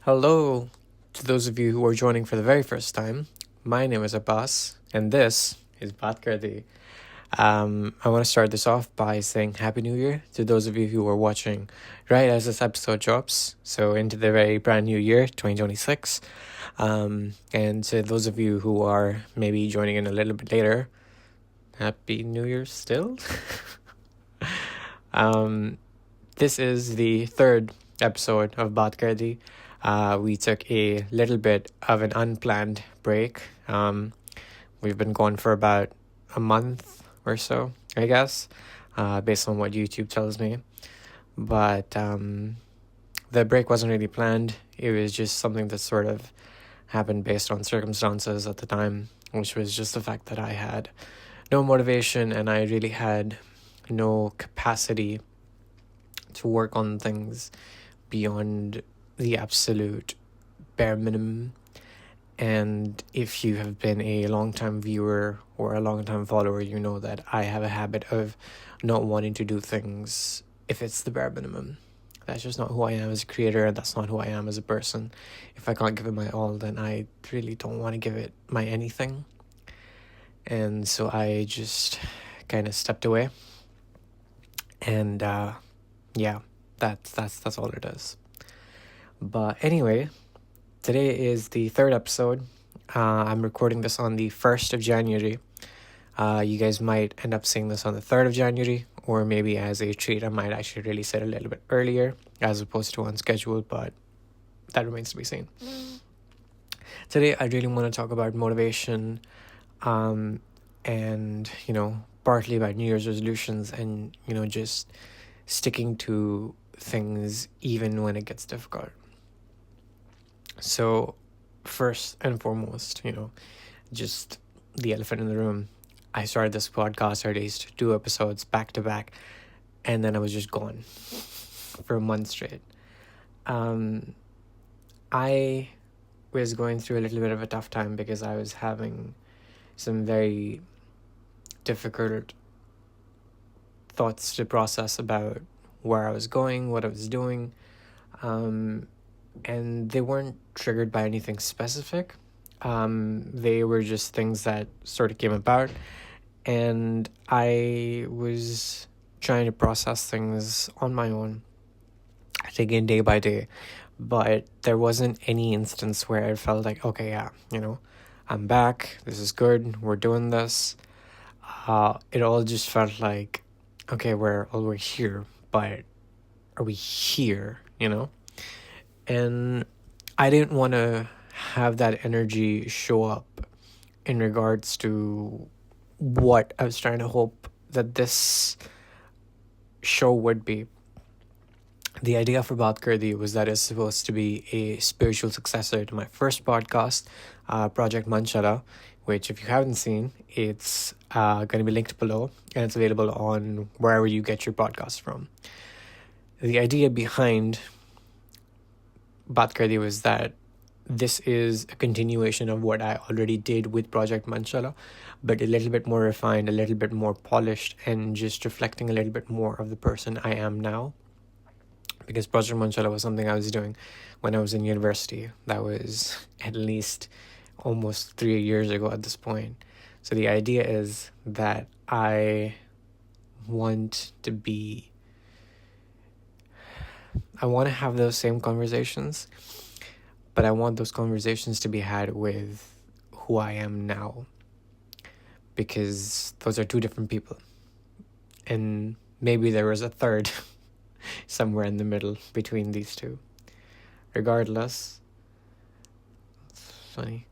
Hello to those of you who are joining for the very first time. My name is Abbas, and this is Baat Kardi. I want to start this off by saying Happy New Year to those of you who are watching right as this episode drops. So, into the very brand new year, 2026. And to those of you who are maybe joining in a little bit later, Happy New Year still. This is the third episode of Baat Kardi. We took a little bit of an unplanned break. We've been gone for about a month or so, I guess, based on what YouTube tells me. But the break wasn't really planned. It was just something that sort of happened based on circumstances at the time, which was just the fact that I had no motivation and I really had no capacity to work on things beyond the absolute bare minimum. And if you have been a long-time viewer or a long-time follower, you know that I have a habit of not wanting to do things if it's the bare minimum. That's just not who I am as a creator, and that's not who I am as a person. If I can't give it my all, then I really don't want to give it my anything. And so I just kind of stepped away. And yeah, that's all it is. But anyway, today is the third episode. I'm recording this on the 1st of January. You guys might end up seeing this on the 3rd of January, or maybe as a treat, I might actually release it a little bit earlier as opposed to on schedule, but that remains to be seen. Today, I really want to talk about motivation, and, partly about New Year's resolutions and, just sticking to things even when it gets difficult. So, first and foremost, just the elephant in the room. I started this podcast, or at least 2 episodes back to back, and then I was just gone for a month straight. I was going through a little bit of a tough time because I was having some very difficult thoughts to process about where I was going, what I was doing. And they weren't triggered by anything specific. They were just things that sort of came about, and I was trying to process things on my own, taking it day by day. But there wasn't any instance where I felt like, okay, yeah, I'm back, this is good, we're doing this. It all just felt like, okay, we're here, but are we here, And I didn't want to have that energy show up in regards to what I was trying to hope that this show would be. The idea for Baat Kardi was that it's supposed to be a spiritual successor to my first podcast, Project Manshala, which if you haven't seen, it's going to be linked below, and it's available on wherever you get your podcasts from. The idea behind Baat Kardi was that this is a continuation of what I already did with Project Manshala, but a little bit more refined, a little bit more polished, and just reflecting a little bit more of the person I am now. Because Project Manshala was something I was doing when I was in university. That was at least almost 3 years ago at this point. So the idea is that I want to have those same conversations, but I want those conversations to be had with who I am now, because those are 2 different people. And maybe there was a third somewhere in the middle between these 2. Regardless, it's funny.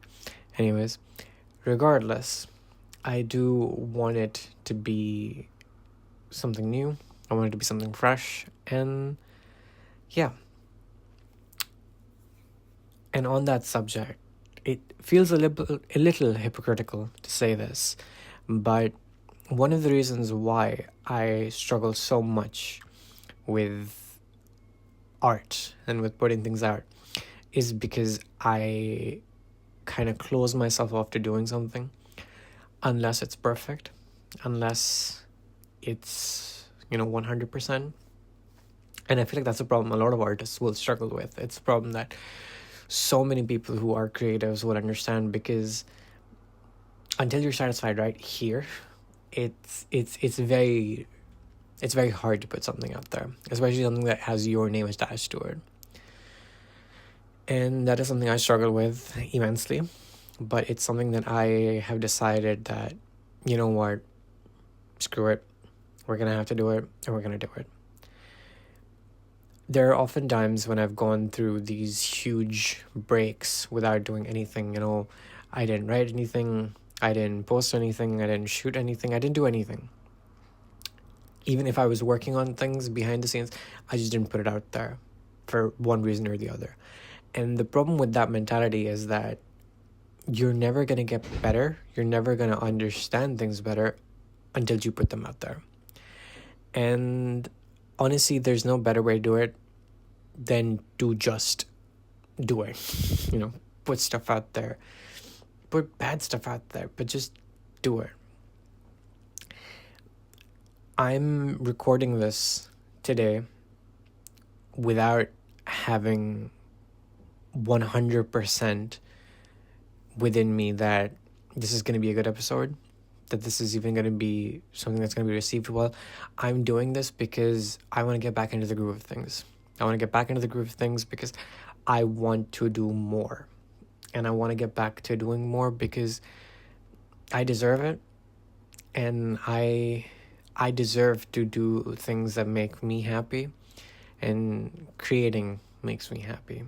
Anyways, regardless, I do want it to be something new. I want it to be something fresh, and yeah. And on that subject, it feels a little hypocritical to say this, but one of the reasons why I struggle so much with art and with putting things out is because I kind of close myself off to doing something unless it's perfect, unless it's 100%. And I feel like that's a problem a lot of artists will struggle with. It's a problem that so many people who are creatives would understand, because until you're satisfied right here, it's very hard to put something out there, especially something that has your name attached to it. And that is something I struggle with immensely, but it's something that I have decided that, you know what, screw it, we're gonna have to do it, and we're gonna do it. There are often times when I've gone through these huge breaks without doing anything. I didn't write anything, I didn't post anything, I didn't shoot anything, I didn't do anything. Even if I was working on things behind the scenes, I just didn't put it out there for one reason or the other. And the problem with that mentality is that you're never going to get better, you're never going to understand things better until you put them out there. And honestly, there's no better way to do it than to just do it. Put stuff out there, put bad stuff out there, but just do it. I'm recording this today without having 100% within me that this is going to be a good episode, that this is even going to be something that's going to be received well. I'm doing this because I want to get back into the groove of things. Because I want to do more. And I want to get back to doing more because I deserve it. And I deserve to do things that make me happy. And creating makes me happy.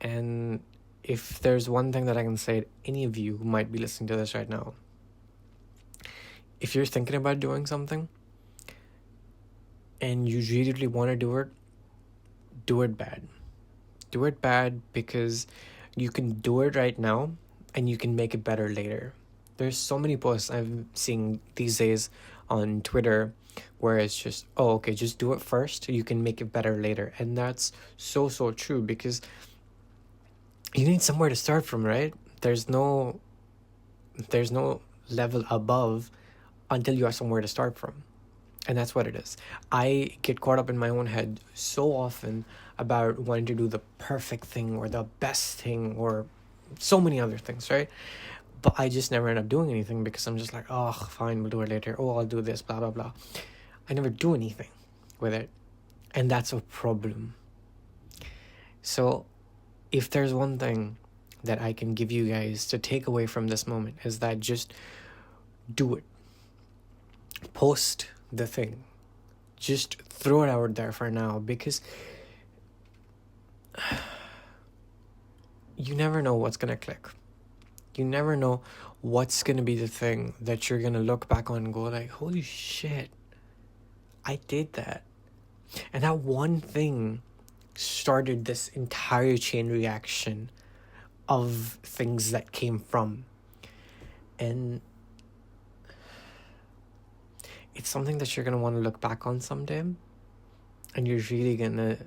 And if there's one thing that I can say to any of you who might be listening to this right now, if you're thinking about doing something and you really want to do it bad. Do it bad because you can do it right now and you can make it better later. There's so many posts I'm seeing these days on Twitter where it's just, just do it first, you can make it better later. And that's so true, because you need somewhere to start from, right? There's no level above until you have somewhere to start from. And that's what it is. I get caught up in my own head so often about wanting to do the perfect thing or the best thing or so many other things, right? But I just never end up doing anything because I'm just like, fine, we'll do it later. I'll do this, blah, blah, blah. I never do anything with it. And that's a problem. So if there's one thing that I can give you guys to take away from this moment, is that just do it. Post the thing. Just throw it out there for now, because you never know what's going to click. You never know what's going to be the thing that you're going to look back on and go like, holy shit, I did that. And that one thing started this entire chain reaction of things that came from. And it's something that you're going to want to look back on someday. And you're really going to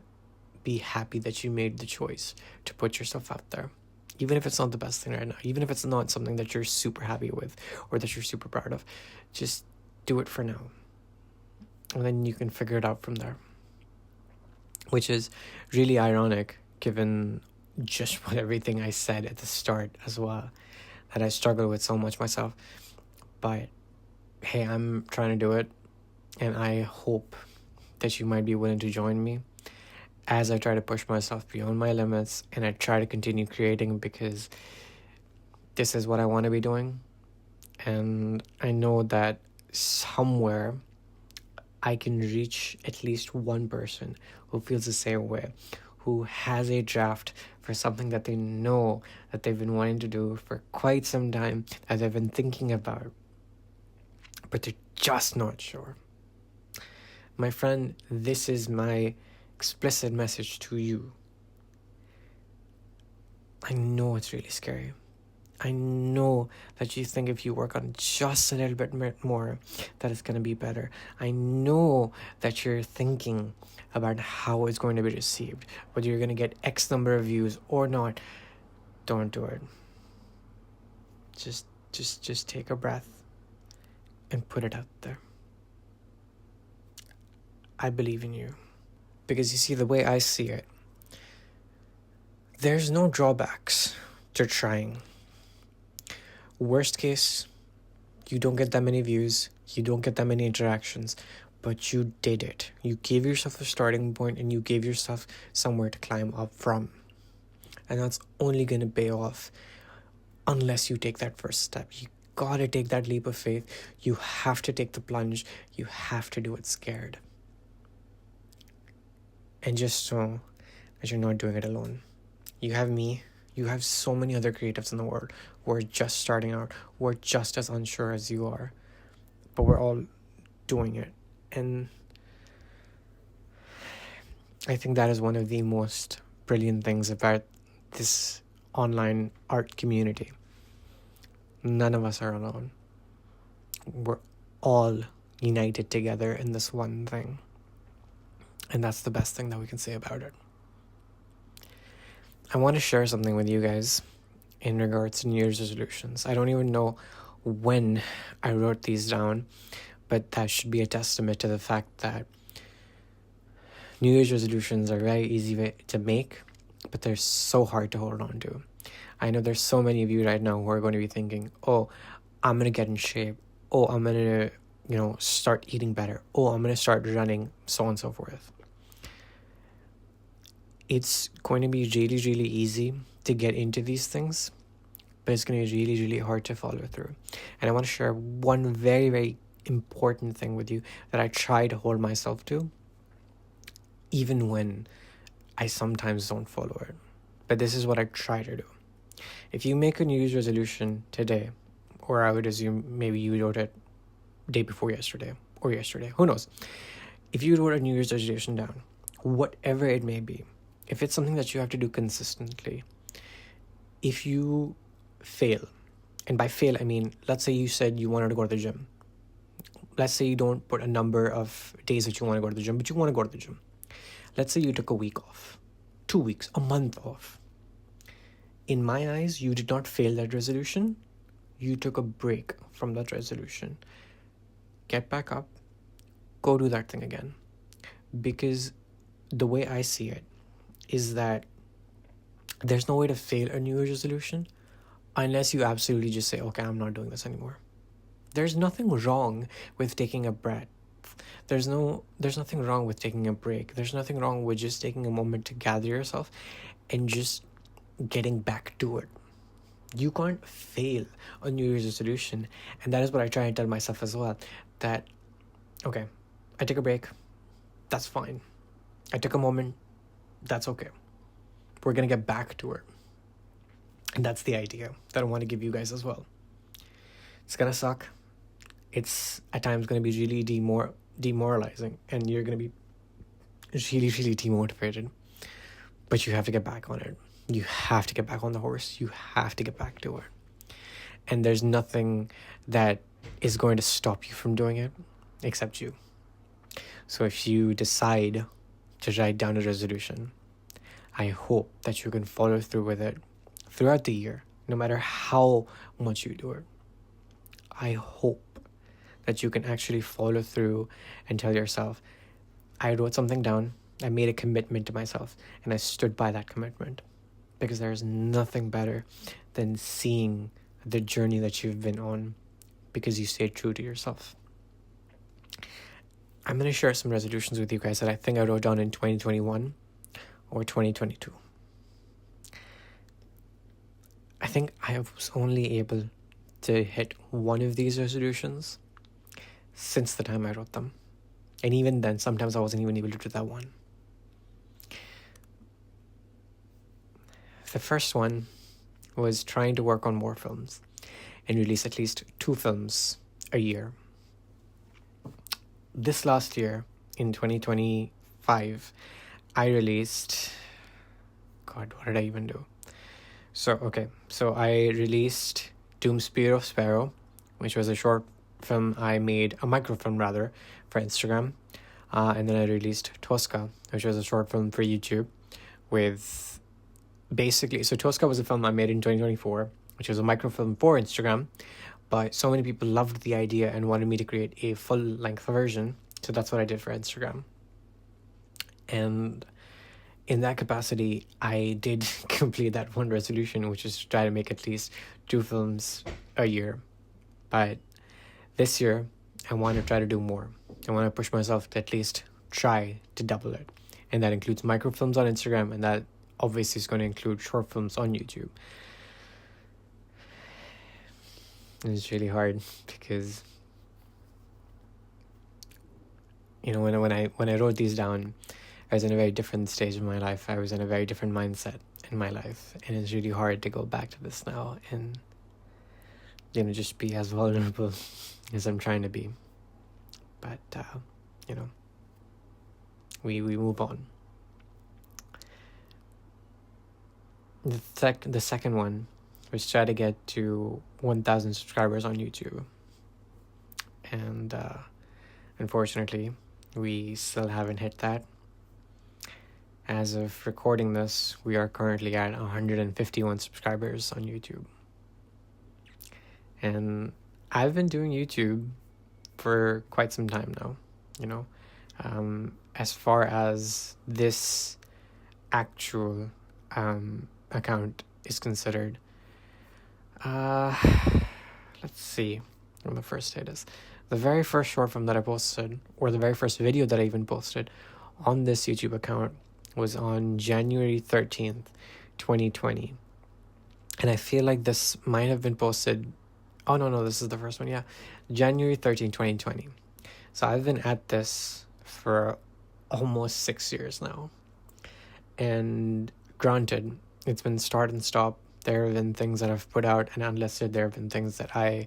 be happy that you made the choice to put yourself out there. Even if it's not the best thing right now. Even if it's not something that you're super happy with or that you're super proud of. Just do it for now. And then you can figure it out from there. Which is really ironic given just what everything I said at the start as well. That I struggle with so much myself. But hey, I'm trying to do it. And I hope that you might be willing to join me as I try to push myself beyond my limits and I try to continue creating, because this is what I want to be doing. And I know that somewhere I can reach at least one person who feels the same way, who has a draft for something that they know that they've been wanting to do for quite some time, that they've been thinking about, but they're just not sure. My friend, this is my explicit message to you. I know it's really scary. I know that you think if you work on just a little bit more, that it's going to be better. I know that you're thinking about how it's going to be received, whether you're going to get X number of views or not. Don't do it. Just take a breath and put it out there. I believe in you. Because you see, the way I see it, There's no drawbacks to trying. Worst case, you don't get that many views, you don't get that many interactions, but you did it. You gave yourself a starting point and you gave yourself somewhere to climb up from. And that's only going to pay off unless you take that first step. You gotta take that leap of faith. You have to take the plunge. You have to do it scared. And just so that you're not doing it alone. You have me. You have so many other creatives in the world who are just starting out, who are just as unsure as you are. But we're all doing it. And I think that is one of the most brilliant things about this online art community. None of us are alone. We're all united together in this one thing. And that's the best thing that we can say about it. I want to share something with you guys in regards to New Year's resolutions. I don't even know when I wrote these down, but that should be a testament to the fact that New Year's resolutions are very easy to make, but they're so hard to hold on to. I know there's so many of you right now who are going to be thinking, oh, I'm going to get in shape. Oh, I'm going to, start eating better. Oh, I'm going to start running, so on and so forth. It's going to be really, really easy to get into these things, but it's going to be really, really hard to follow through. And I want to share one very, very important thing with you that I try to hold myself to, even when I sometimes don't follow it. But this is what I try to do. If you make a New Year's resolution today, or I would assume maybe you wrote it day before yesterday, or yesterday, who knows? If you wrote a New Year's resolution down, whatever it may be, if it's something that you have to do consistently, if you fail, and by fail I mean, let's say you said you wanted to go to the gym. Let's say you don't put a number of days that you want to go to the gym, but you want to go to the gym. Let's say you took a week off, 2 weeks, a month off. In my eyes, you did not fail that resolution. You took a break from that resolution. Get back up, go do that thing again. Because the way I see it is that there's no way to fail a New Year's resolution unless you absolutely just say, okay, I'm not doing this anymore. There's nothing wrong with taking a breath. There's nothing wrong with taking a break. There's nothing wrong with just taking a moment to gather yourself and just getting back to it. You can't fail a New Year's resolution. And that is what I try and tell myself as well. That, okay, I take a break. That's fine. I took a moment. That's okay. We're going to get back to it. And that's the idea that I want to give you guys as well. It's going to suck. It's at times going to be really demoralizing. And you're going to be really, really demotivated. But you have to get back on it. You have to get back on the horse. You have to get back to it. And there's nothing that is going to stop you from doing it except you. So if you decide to write down a resolution, I hope that you can follow through with it throughout the year, no matter how much you do it. I hope that you can actually follow through and tell yourself, I wrote something down, I made a commitment to myself, and I stood by that commitment. Because there's nothing better than seeing the journey that you've been on because you stayed true to yourself. I'm going to share some resolutions with you guys that I think I wrote down in 2021 or 2022. I think I was only able to hit one of these resolutions since the time I wrote them. And even then, sometimes I wasn't even able to do that one. The first one was trying to work on more films and release at least 2 films a year. This last year, in 2025, I released... God, what did I even do? So I released Doom Spear of Sparrow, which was a short film a microfilm rather, for Instagram. And then I released Tosca, which was a short film for YouTube with... Basically, so Tosca was a film I made in 2024, which was a microfilm for Instagram, but so many people loved the idea and wanted me to create a full-length version, so that's what I did for Instagram. And in that capacity, I did complete that one resolution, which is to try to make at least 2 films a year. But this year, I want to try to do more. I want to push myself to at least try to double it. And that includes microfilms on Instagram, and that obviously is going to include short films on YouTube. And it's really hard because, when I wrote these down, I was in a very different stage of my life. I was in a very different mindset in my life. And it's really hard to go back to this now and, just be as vulnerable as I'm trying to be. But, we move on. The second one was try to get to 1,000 subscribers on YouTube. And unfortunately, we still haven't hit that. As of recording this, we are currently at 151 subscribers on YouTube. And I've been doing YouTube for quite some time now, as far as this actual account is considered. Let's see when the first date is. The very first short film that I posted, or the very first video that I even posted on this YouTube account, was on January 13th, 2020. And I feel like this might have been posted... Oh, no, this is the first one, yeah. January 13th, 2020. So I've been at this for almost 6 years now. And granted, it's been start and stop. There have been things that I've put out and unlisted. There have been things that I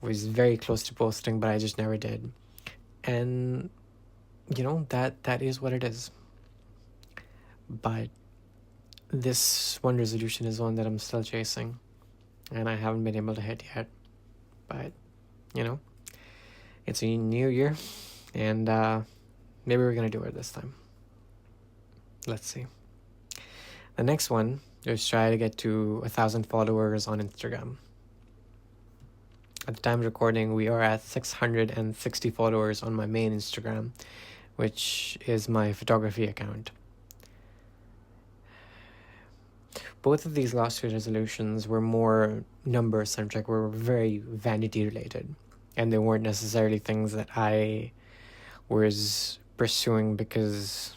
was very close to posting, but I just never did. And, that is what it is. But this one resolution is one that I'm still chasing, and I haven't been able to hit yet. But, it's a new year, and maybe we're going to do it this time. Let's see. The next one is try to get to 1,000 followers on Instagram. At the time of recording, we are at 660 followers on my main Instagram, which is my photography account. Both of these last 2 resolutions were more number-centric, were very vanity-related. And they weren't necessarily things that I was pursuing because,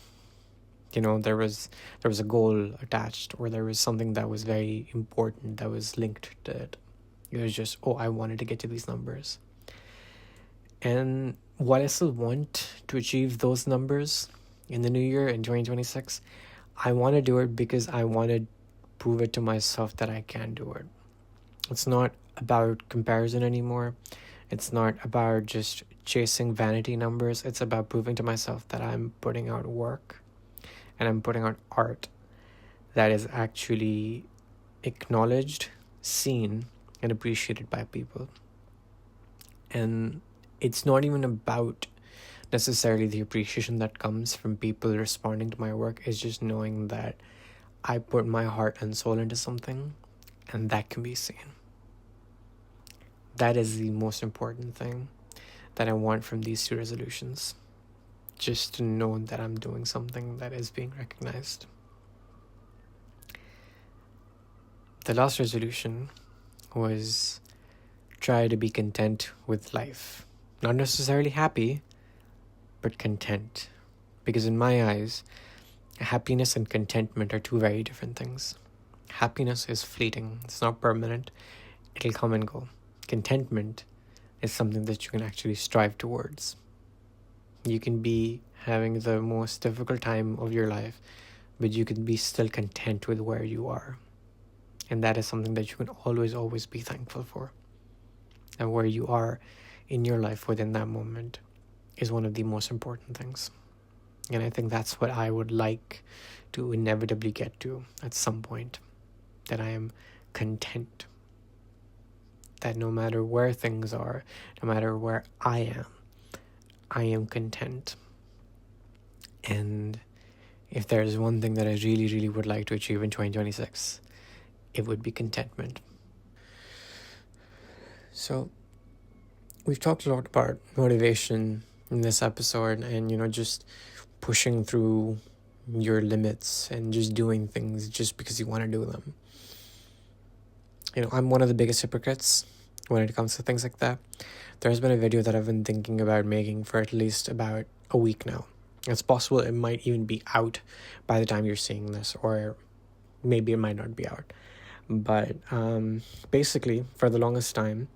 there was a goal attached, or there was something that was very important that was linked to it. It was just, I wanted to get to these numbers. And while I still want to achieve those numbers in the new year, in 2026, I want to do it because I want to prove it to myself that I can do it. It's not about comparison anymore. It's not about just chasing vanity numbers. It's about proving to myself that I'm putting out work and I'm putting out art that is actually acknowledged, seen, and appreciated by people. And it's not even about necessarily the appreciation that comes from people responding to my work. It's just knowing that I put my heart and soul into something, and that can be seen. That is the most important thing that I want from these 2 resolutions. Just to know that I'm doing something that is being recognized. The last resolution was try to be content with life. Not necessarily happy, but content. Because in my eyes, happiness and contentment are 2 very different things. Happiness is fleeting. It's not permanent. It'll come and go. Contentment is something that you can actually strive towards. You can be having the most difficult time of your life, but you can be still content with where you are. And that is something that you can always be thankful for. And where you are in your life within that moment is one of the most important things. And I think that's what I would like to inevitably get to at some point. That I am content. That no matter where things are, no matter where I am content. And if there's one thing that I really would like to achieve in 2026, it would be contentment. So, we've talked a lot about motivation in this episode and, just pushing through your limits and just doing things just because you want to do them. I'm one of the biggest hypocrites when it comes to things like that. There's been a video that I've been thinking about making for at least about a week now. It's possible it might even be out by the time you're seeing this, or maybe it might not be out. But basically, for the longest time,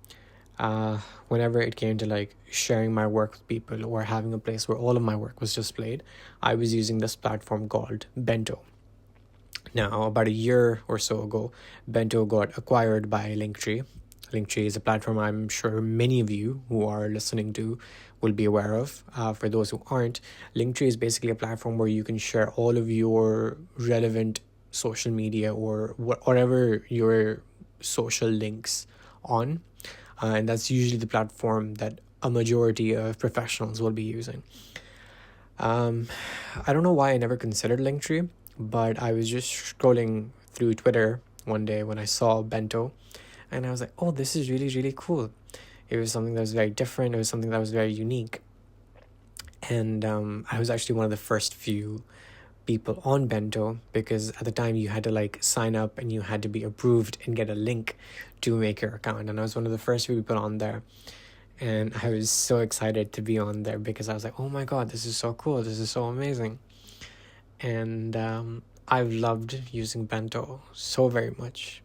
whenever it came to like sharing my work with people or having a place where all of my work was displayed, I was using this platform called Bento. Now, about a year or so ago, Bento got acquired by Linktree. Linktree is a platform I'm sure many of you who are listening to will be aware of. For those who aren't, Linktree is basically a platform where you can share all of your relevant social media or whatever your social links on. And that's usually the platform that a majority of professionals will be using. I don't know why I never considered Linktree, but I was just scrolling through Twitter one day when I saw Bento, and I was like, oh, this is really, really cool. It was something that was very different. It was something that was very unique. And I was actually one of the first few people on Bento, because at the time you had to like sign up and you had to be approved and get a link to make your account. And I was one of the first few people on there. And I was so excited to be on there because I was like, oh my God, this is so cool. This is so amazing. And I've loved using Bento so very much.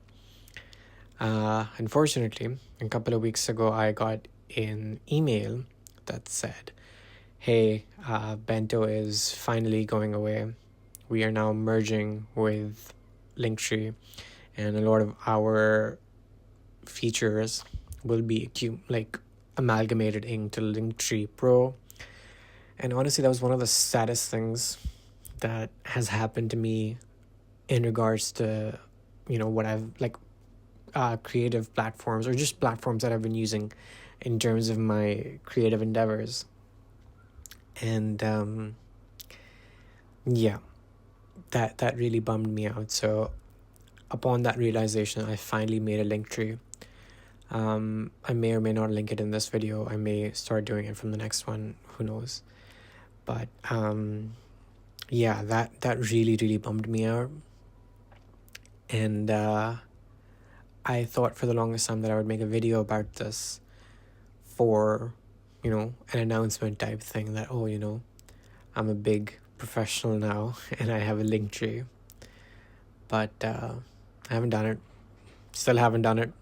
Unfortunately, a couple of weeks ago, I got an email that said, hey, Bento is finally going away. We are now merging with Linktree, and a lot of our features will be amalgamated into Linktree Pro. And honestly, that was one of the saddest things that has happened to me in regards to, what I've creative platforms or just platforms that I've been using in terms of my creative endeavors. And that really bummed me out. So upon that realization, I finally made a Linktree. I may or may not link it in this video. I may start doing it from the next one. Who knows? But that really, really bummed me out. And I thought for the longest time that I would make a video about this for, an announcement type thing that, I'm a big professional now and I have a Linktree. But I haven't done it. Still haven't done it.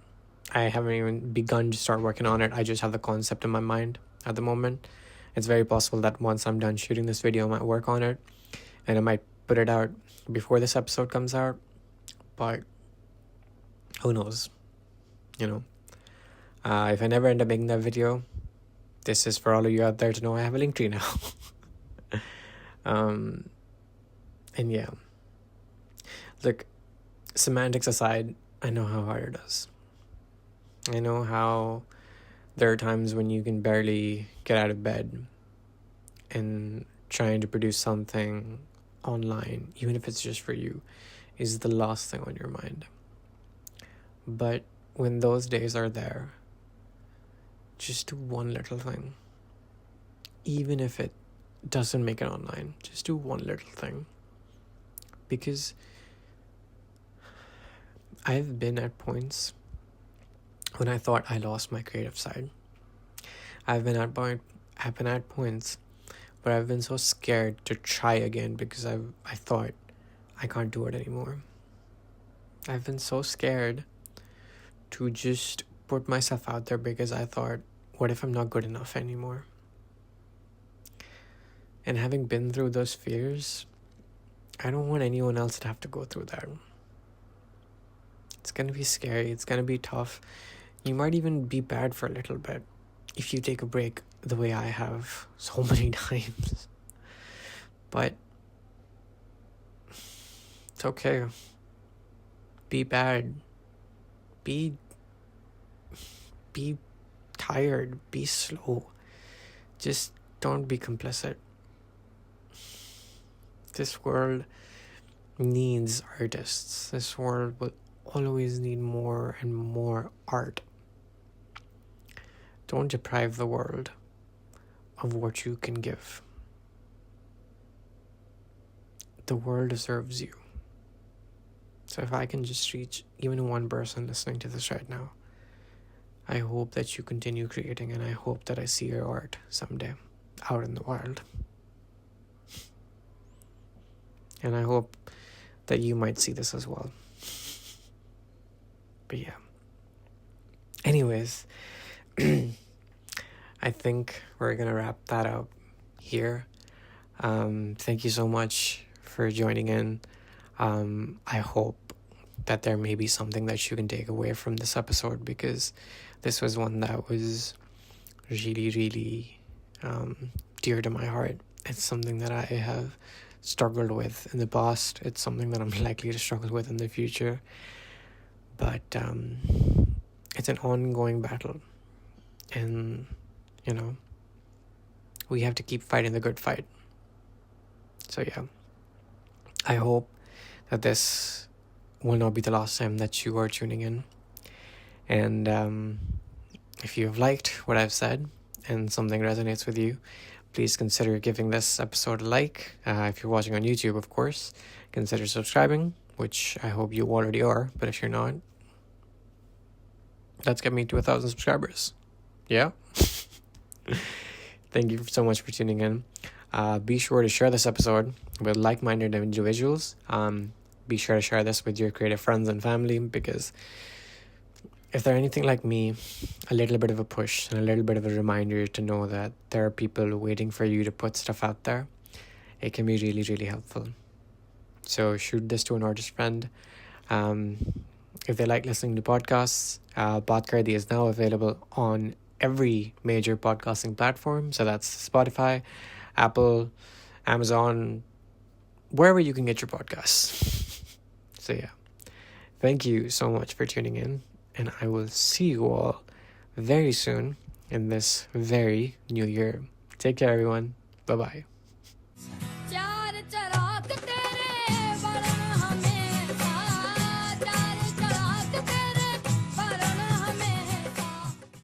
I haven't even begun to start working on it. I just have the concept in my mind at the moment. It's very possible that once I'm done shooting this video, I might work on it and I might put it out before this episode comes out. But who knows? If I never end up making that video, this is for all of you out there to know I have a Linktree now. And yeah. Look, semantics aside, I know how hard it is. I know how there are times when you can barely get out of bed and trying to produce something online, even if it's just for you, is the last thing on your mind. But when those days are there, just do one little thing. Even if it doesn't make it online, just do one little thing. Because I've been at points when I thought I lost my creative side. I've been at points where I've been so scared to try again because I thought I can't do it anymore. I've been so scared to just put myself out there because I thought, what if I'm not good enough anymore? And having been through those fears, I don't want anyone else to have to go through that. It's going to be scary. It's going to be tough. You might even be bad for a little bit if you take a break the way I have so many times. But it's okay. Be bad. Be tired. Be slow. Just don't be complicit. This world needs artists. This world will always need more and more art. Don't deprive the world of what you can give. the world deserves you. So if I can just reach even one person listening to this right now, I hope that you continue creating, and I hope that I see your art someday out in the wild. And I hope that you might see this as well. But yeah. Anyways, I think we're going to wrap that up here. Thank you so much for joining in. I hope that there may be something that you can take away from this episode, because this was one that was really, really dear to my heart. It's something that I have struggled with in the past. It's something that I'm likely to struggle with in the future. But it's an ongoing battle. And, we have to keep fighting the good fight. So yeah, I hope that this will not be the last time that you are tuning in. And if you have liked what I've said and something resonates with you, please consider giving this episode a like. If you're watching on YouTube, of course, consider subscribing, which I hope you already are. But if you're not, let's get me to 1,000 subscribers. Yeah? Thank you so much for tuning in. Be sure to share this episode with like-minded individuals. Be sure to share this with your creative friends and family, because if they're anything like me, a little bit of a push and a little bit of a reminder to know that there are people waiting for you to put stuff out there, it can be really, really helpful. So shoot this to an artist friend. If they like listening to podcasts, Baat Kardi is now available on every major podcasting platform. So that's Spotify, Apple, Amazon, wherever you can get your podcasts. So yeah, thank you so much for tuning in, and I will see you all very soon in this very new year. Take care, everyone. Bye-bye.